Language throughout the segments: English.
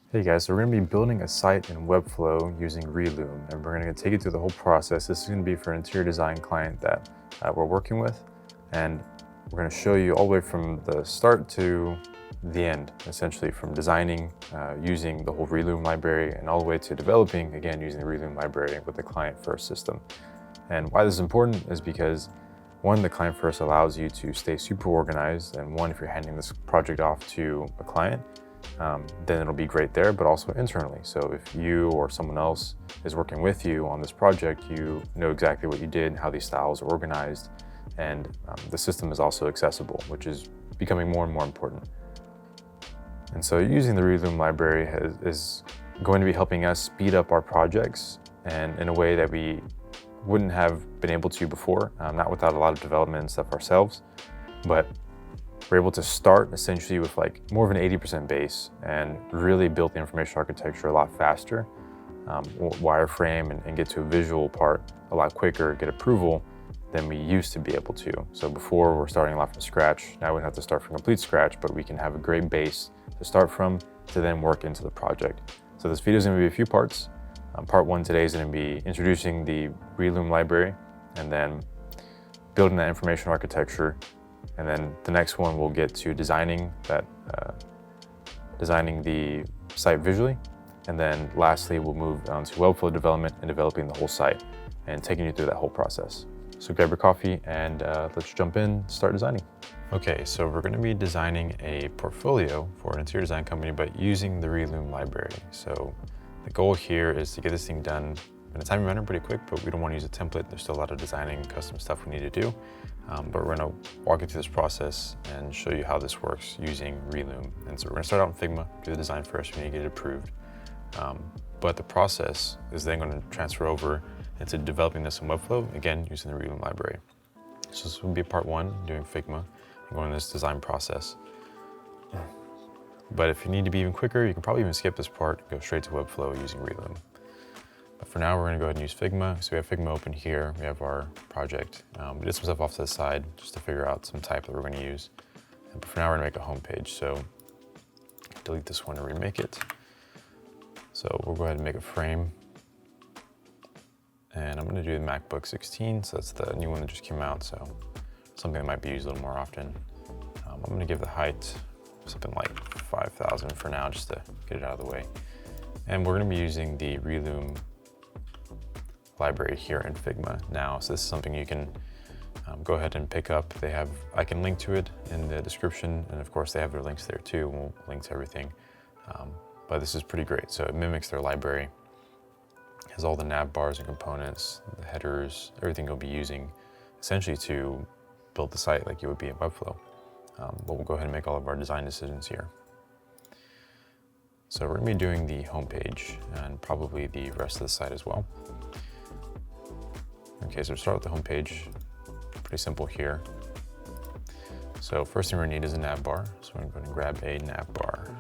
Hey guys, so we're going to be building a site in Webflow using Relume, and we're going to take you through the whole process. This is going to be for an interior design client that we're working with, and we're going to show you all the way from the start to the end, essentially from designing using the whole Relume library and all the way to developing, again, using the Relume library with the client-first system. And why this is important is because one, the client-first allows you to stay super organized, and one, if you're handing this project off to a client, then it'll be great there, but also internally. So if you or someone else is working with you on this project, you know exactly what you did and how these styles are organized. And the system is also accessible, which is becoming more and more important. And so using the Relume library is going to be helping us speed up our projects and in a way that we wouldn't have been able to before, not without a lot of development and stuff ourselves, but we're able to start essentially with like more of an 80% base and really build the information architecture a lot faster, wireframe and get to a visual part a lot quicker, get approval than we used to be able to. So before we're starting a lot from scratch, now we don't have to start from complete scratch, but we can have a great base to start from to then work into the project. So this video is going to be a few parts. Part one today is going to be introducing the Relume library and then building that information architecture. And then the next one we'll get to designing the site visually. And then lastly, we'll move on to Webflow development and developing the whole site and taking you through that whole process. So grab your coffee and let's jump in, start designing. Okay, so we're gonna be designing a portfolio for an interior design company, but using the Relume library. So the goal here is to get this thing done in a timely manner pretty quick, but we don't want to use a template. There's still a lot of designing and custom stuff we need to do. But we're going to walk you through this process and show you how this works using Relume. And so we're going to start out in Figma, do the design first, we need to get it approved. But the process is then going to transfer over into developing this in Webflow, again, using the Relume library. So this will be part one, doing Figma and going this design process. But if you need to be even quicker, you can probably even skip this part and go straight to Webflow using Relume. But for now, we're gonna go ahead and use Figma. So we have Figma open here. We have our project. We did some stuff off to the side just to figure out some type that we're gonna use. But for now, we're gonna make a home page. So delete this one and remake it. So we'll go ahead and make a frame. And I'm gonna do the MacBook 16. So that's the new one that just came out. So something that might be used a little more often. I'm gonna give the height something like 5,000 for now, just to get it out of the way. And we're gonna be using the Relume library here in Figma now. So this is something you can go ahead and pick up. I can link to it in the description, and of course they have their links there too. We'll link to everything. But this is pretty great. So it mimics their library. It has all the nav bars and components, the headers, everything you'll be using essentially to build the site like you would be in Webflow. But we'll go ahead and make all of our design decisions here. So we're gonna be doing the homepage and probably the rest of the site as well. Okay, so we'll start with the homepage. Pretty simple here. So first thing we're gonna need is a nav bar. So I'm going to grab a nav bar.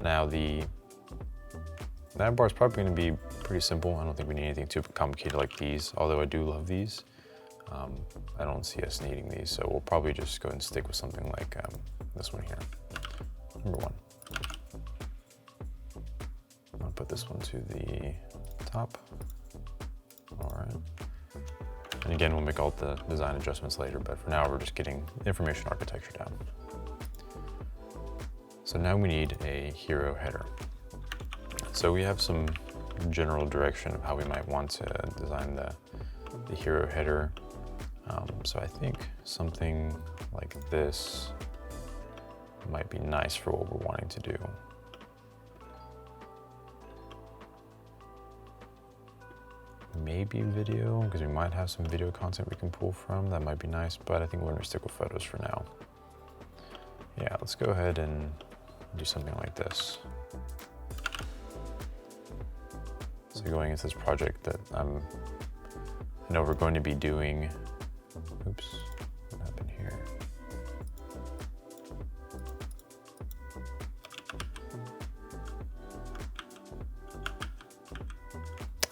Now the nav bar is probably gonna be pretty simple. I don't think we need anything too complicated like these, although I do love these. I don't see us needing these, so we'll probably just go ahead and stick with something like this one here, number one. I'll put this one to the top. All right. And again, we'll make all the design adjustments later, but for now, we're just getting information architecture down. So now we need a hero header. So we have some general direction of how we might want to design the hero header. So I think something like this might be nice for what we're wanting to do. Maybe video, because we might have some video content we can pull from. That might be nice, but I think we're gonna stick with photos for now. Yeah, let's go ahead and do something like this. So going into this project that I know we're going to be doing, oops, what happened here?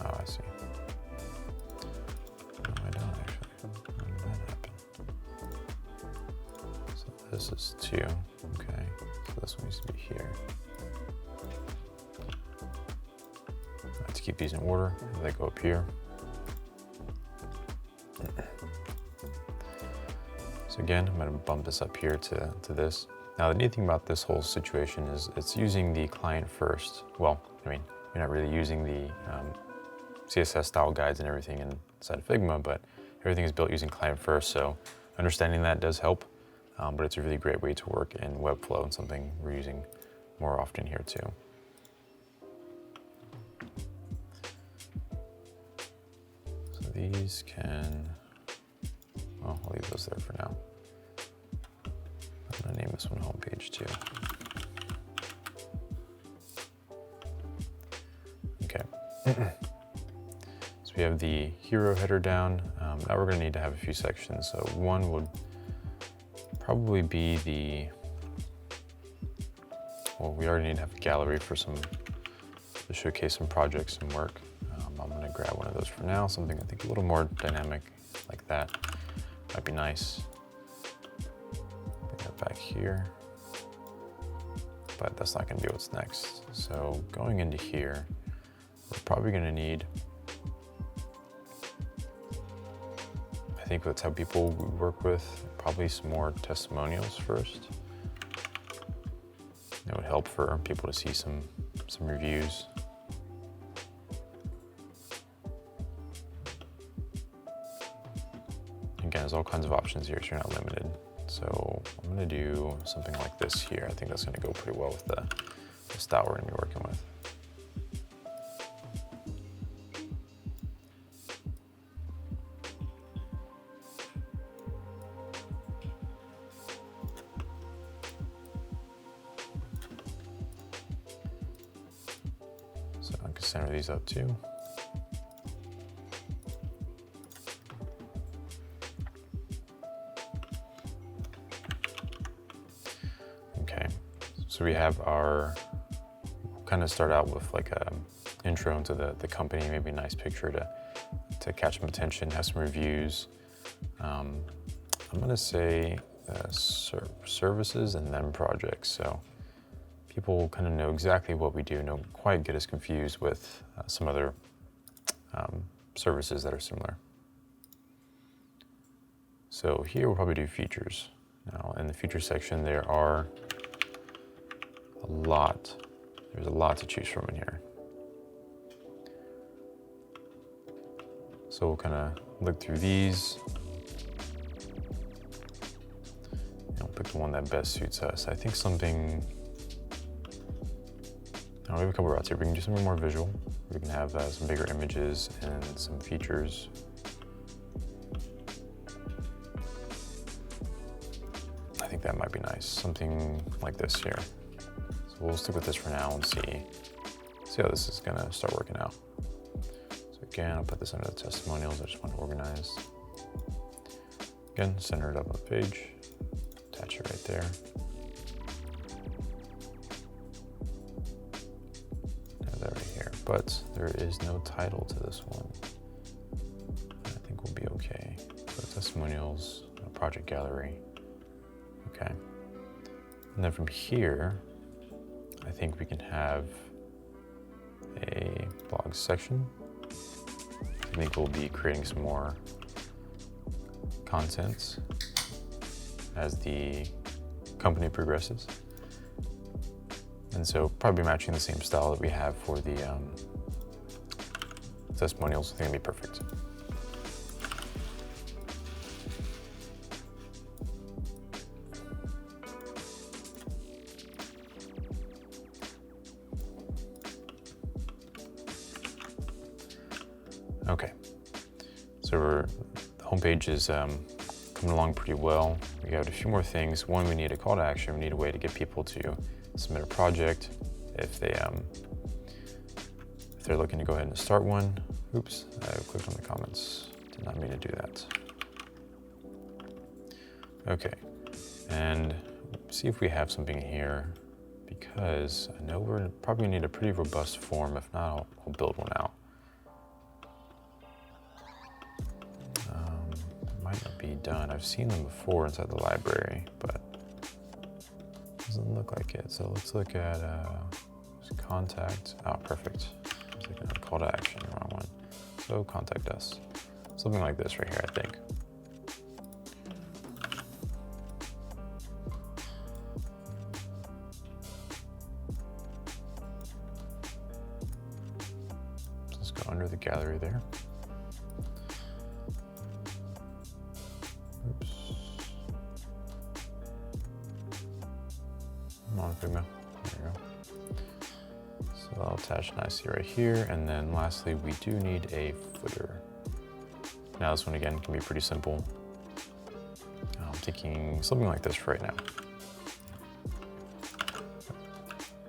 Oh, I see. No, I don't actually. When did that happen? So this is 2, okay. So this one needs to be here. these in order. They go up here. So again, I'm going to bump this up here to this. Now the neat thing about this whole situation is it's using the client first. Well, I mean, you're not really using the CSS style guides and everything inside of Figma, but everything is built using client first. So understanding that does help, but it's a really great way to work in Webflow and something we're using more often here too. So these can, well, I'll leave those there for now. I'm gonna name this one homepage too. Okay. So we have the hero header down. Now we're gonna need to have a few sections. So one would probably be the, well, we already need to have a gallery for to showcase some projects and work. I'm gonna grab one of those for now, something I think a little more dynamic like that might be nice. Bring that back here, but that's not gonna be what's next. So going into here, we're probably gonna need, I think that's how people we work with, probably some more testimonials first. It would help for people to see some reviews. Again, there's all kinds of options here, so you're not limited. So I'm gonna do something like this here. I think that's gonna go pretty well with the style we're gonna be working with. So I can center these up too. Okay, so we have our, kind of start out with like a intro into the company, maybe a nice picture to catch some attention, have some reviews. I'm gonna say services and then projects. So people kind of know exactly what we do, don't quite get us confused with some other services that are similar. So here we'll probably do features. Now in the feature section, there's a lot to choose from in here. So we'll kind of look through these. And we'll pick the one that best suits us. I think something, we have a couple routes here. We can do something more visual. We can have some bigger images and some features. I think that might be nice. Something like this here. So we'll stick with this for now and see how this is gonna start working out. So again, I'll put this under the testimonials. I just want to organize. Again, center it up on the page. Attach it right there. That right here, but there is no title to this one. I think we'll be okay. So testimonials, project gallery. Okay. And then from here, I think we can have a blog section. I think we'll be creating some more content as the company progresses. And so probably matching the same style that we have for the testimonials. I think it'd be perfect. Okay, so the homepage is coming along pretty well. We got a few more things. One, we need a call to action. We need a way to get people to submit a project if they're looking to go ahead and start one. Oops, I clicked on the comments. Did not mean to do that. Okay, and see if we have something here, because I know we're probably need a pretty robust form. If not, I'll build one out. Might not be done. I've seen them before inside the library, but doesn't look like it. So let's look at contact. Oh, perfect. clicking on call to action, wrong one. So contact us. Something like this right here, I think. Let's go under the gallery there. Oops. Come on, Figma. There you go. So I'll attach nicely right here. And then lastly, we do need a footer. Now this one again can be pretty simple. I'm thinking something like this for right now.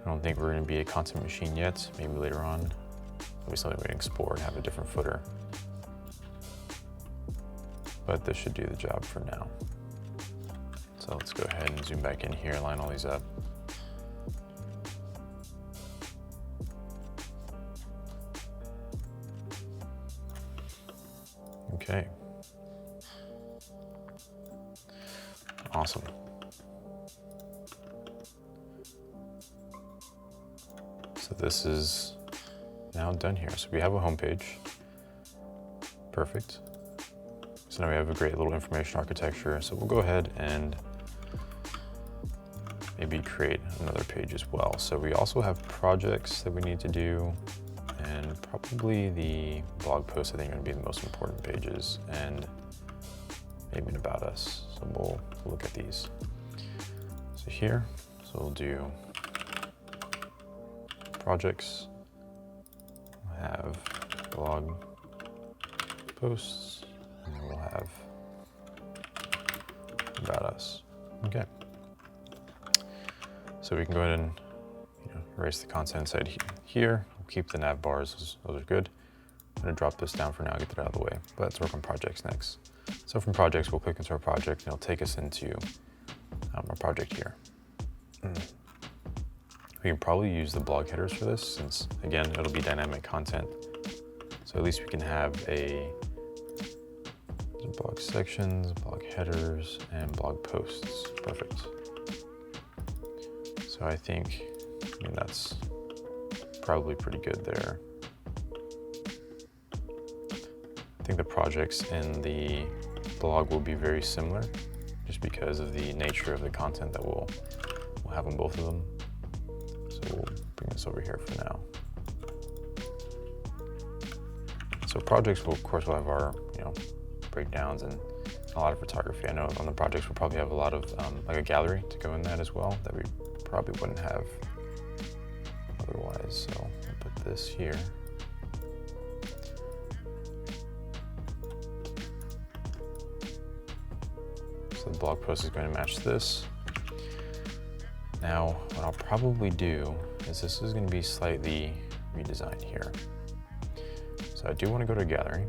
I don't think we're gonna be a content machine yet. Maybe later on, it'll be something we can explore and have a different footer. But this should do the job for now. So let's go ahead and zoom back in here, line all these up. Okay. Awesome. So this is now done here. So we have a home page. Perfect. So now we have a great little information architecture. So we'll go ahead and maybe create another page as well. So we also have projects that we need to do, and probably the blog posts I think are going to be the most important pages, and maybe an about us. So we'll look at these. So here, so we'll do projects. We'll have blog posts, and then we'll have about us. Okay. So we can go ahead and erase the content inside here. We'll keep the nav bars, those are good. I'm gonna drop this down for now, get that out of the way. But let's work on projects next. So from projects, we'll click into our project and it'll take us into our project here. We can probably use the blog headers for this since, again, it'll be dynamic content. So at least we can have blog sections, blog headers, and blog posts. Perfect. So I think, that's probably pretty good there. I think the projects in the blog will be very similar just because of the nature of the content that we'll have on both of them. So we'll bring this over here for now. So projects will, of course, we'll have our, breakdowns and a lot of photography. I know on the projects we'll probably have a lot of like a gallery to go in that as well that we probably wouldn't have otherwise. So I'll put this here. So the blog post is going to match this. Now, what I'll probably do is this is going to be slightly redesigned here. So I do want to go to gallery.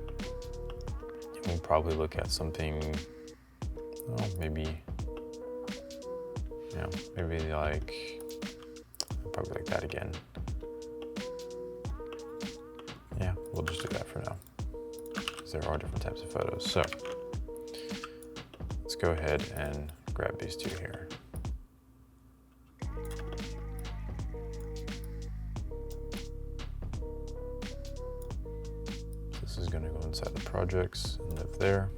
We'll probably look at something, maybe like, probably like that again. Yeah, we'll just do that for now, because there are different types of photos. So let's go ahead and grab these two here. This is going to go inside the projects and live there.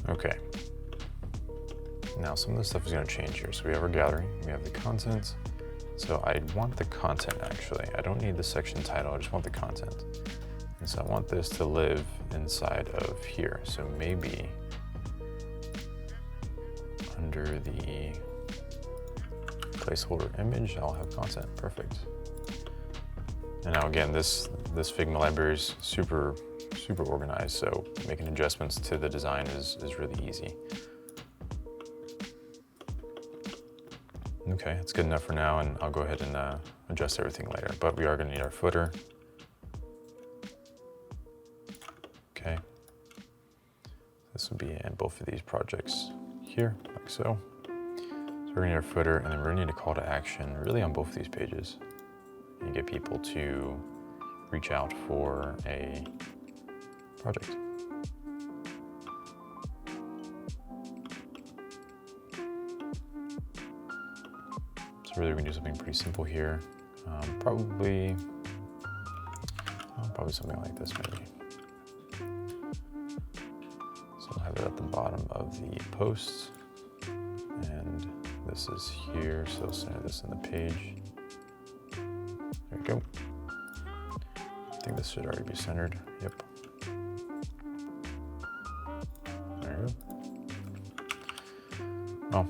Okay. Now some of the stuff is going to change here. So we have our gallery, we have the content. So I want the content actually. I don't need the section title, I just want the content. And so I want this to live inside of here. So maybe under the placeholder image, I'll have content. Perfect. And now again, this Figma library is super organized, so making adjustments to the design is really easy. Okay, it's good enough for now, and I'll go ahead and adjust everything later, but we are going to need our footer. Okay. This will be in both of these projects here, like so. So we're going to need our footer, and then we're going to need a call to action really on both of these pages. You get people to reach out for a project. So really we can do something pretty simple here. Probably something like this maybe. So I'll have it at the bottom of the post, and this is here, so center this in the page. There we go. I think this should already be centered. Yep. There we go. Oh,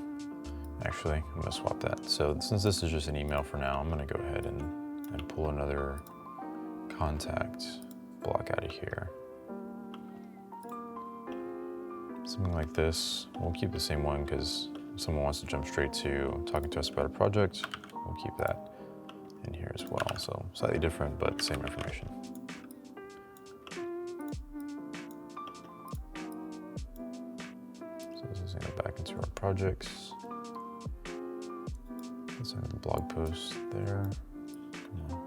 actually, I'm gonna swap that. So since this is just an email for now, I'm gonna go ahead and pull another contact block out of here. Something like this. We'll keep the same one because if someone wants to jump straight to talking to us about a project, we'll keep that in here as well. So slightly different, but same information. So this is going to go back into our projects. Let's enter the blog post there. Come on.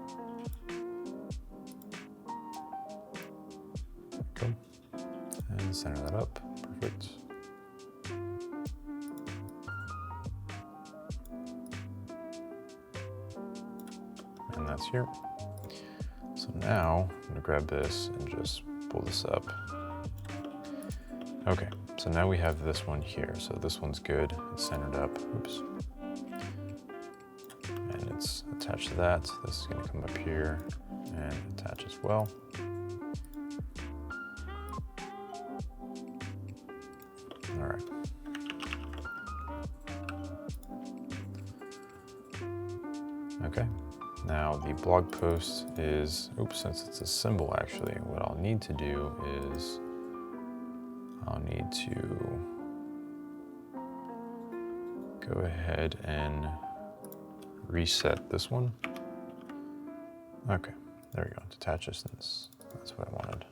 There we go. And center that up. Perfect. And that's here. So now I'm gonna grab this and just pull this up. Okay, so now we have this one here. So this one's good, it's centered up, oops. And it's attached to that. This is gonna come up here and attach as well. All right. Okay. Now the blog post is, oops, since it's a symbol actually, what I'll need to do is I'll need to go ahead and reset this one. Okay, there we go, detach distance. That's what I wanted.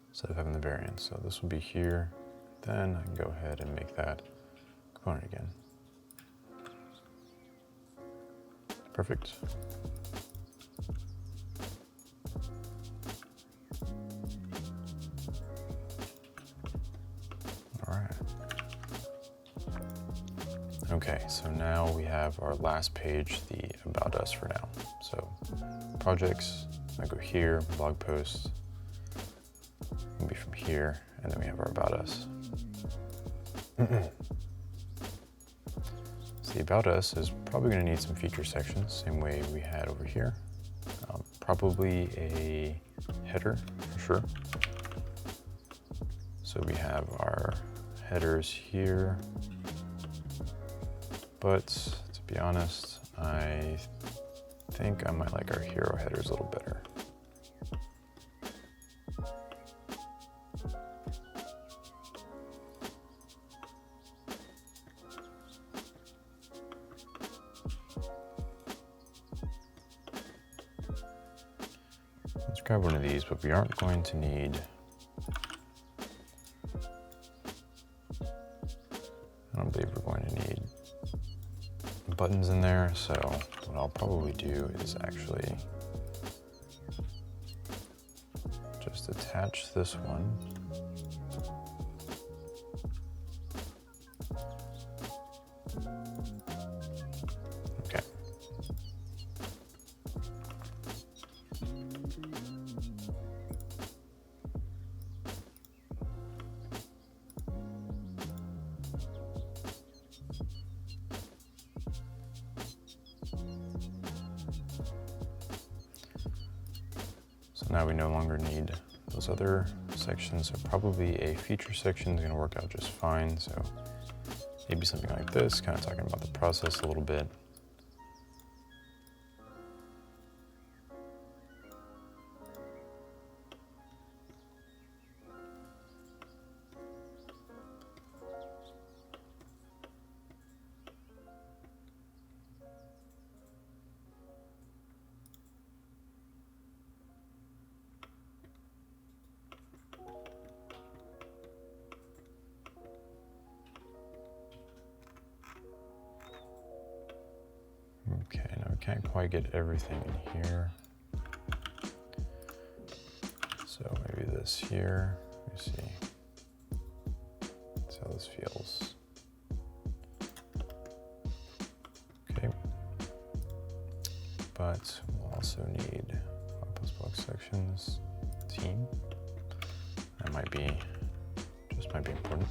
Instead of having the variance. So this will be here. Then I can go ahead and make that component again. Perfect. All right. Okay, so now we have our last page, the About Us for now. So projects, I go here, blog posts, it'll be from here, and then we have our About Us. So the About Us is probably going to need some feature sections, same way we had over here. Probably a header for sure. So we have our headers here, but to be honest, I think I might like our hero headers a little better. Let's grab one of these, but we aren't going to need, I don't believe we're going to need buttons in there, so what I'll probably do is actually just attach this one. Okay. So now we no longer need those other sections, so probably a feature section is going to work out just fine. So maybe something like this, kind of talking about the process a little bit. Okay, now we can't quite get everything in here. So maybe this here, let me see. That's how this feels. Okay. but we'll also need blog sections, team. That might be important.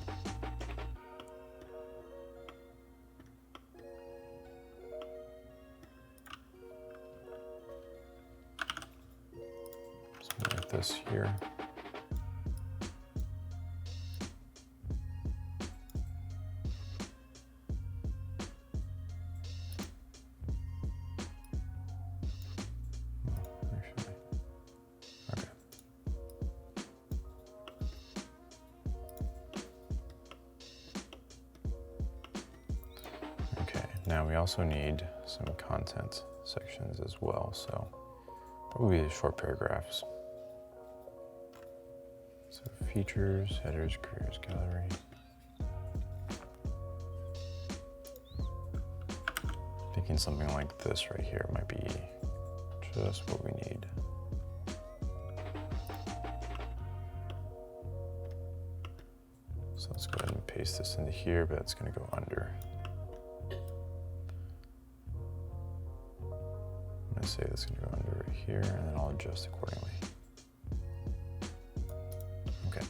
Something like this here. Now we also need some content sections as well, so probably short paragraphs. So features, headers, careers, gallery. Thinking something like this right here might be just what we need. So let's go ahead and paste this into here, but it's going to go under. Say this is going to go under right here, and then I'll adjust accordingly. Okay.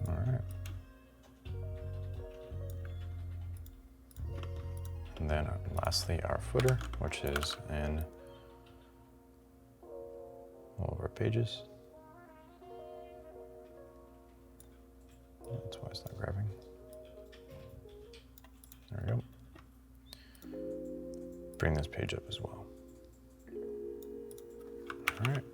All right. And then lastly, our footer, which is in all of our pages. That's why it's not grabbing. There we go. Bring this page up as well. All right.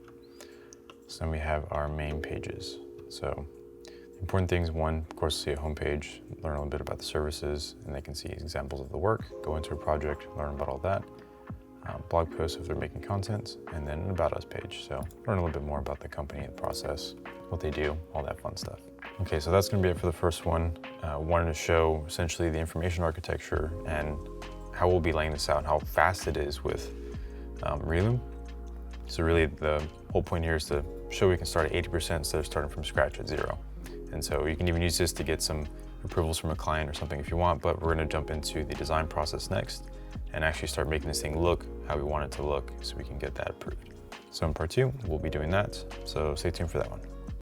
So then we have our main pages. So the important things, one, of course, see a homepage, learn a little bit about the services, and they can see examples of the work, go into a project, learn about all that. Blog posts if they're making content, and then an About Us page. So learn a little bit more about the company, the process, what they do, all that fun stuff. Okay, so that's gonna be it for the first one. Wanted to show essentially the information architecture and how we'll be laying this out and how fast it is with Relume. So really the whole point here is to show we can start at 80% instead of starting from scratch at 0. And so you can even use this to get some approvals from a client or something if you want, but we're gonna jump into the design process next and actually start making this thing look how we want it to look so we can get that approved. So in part 2, we'll be doing that. So stay tuned for that one.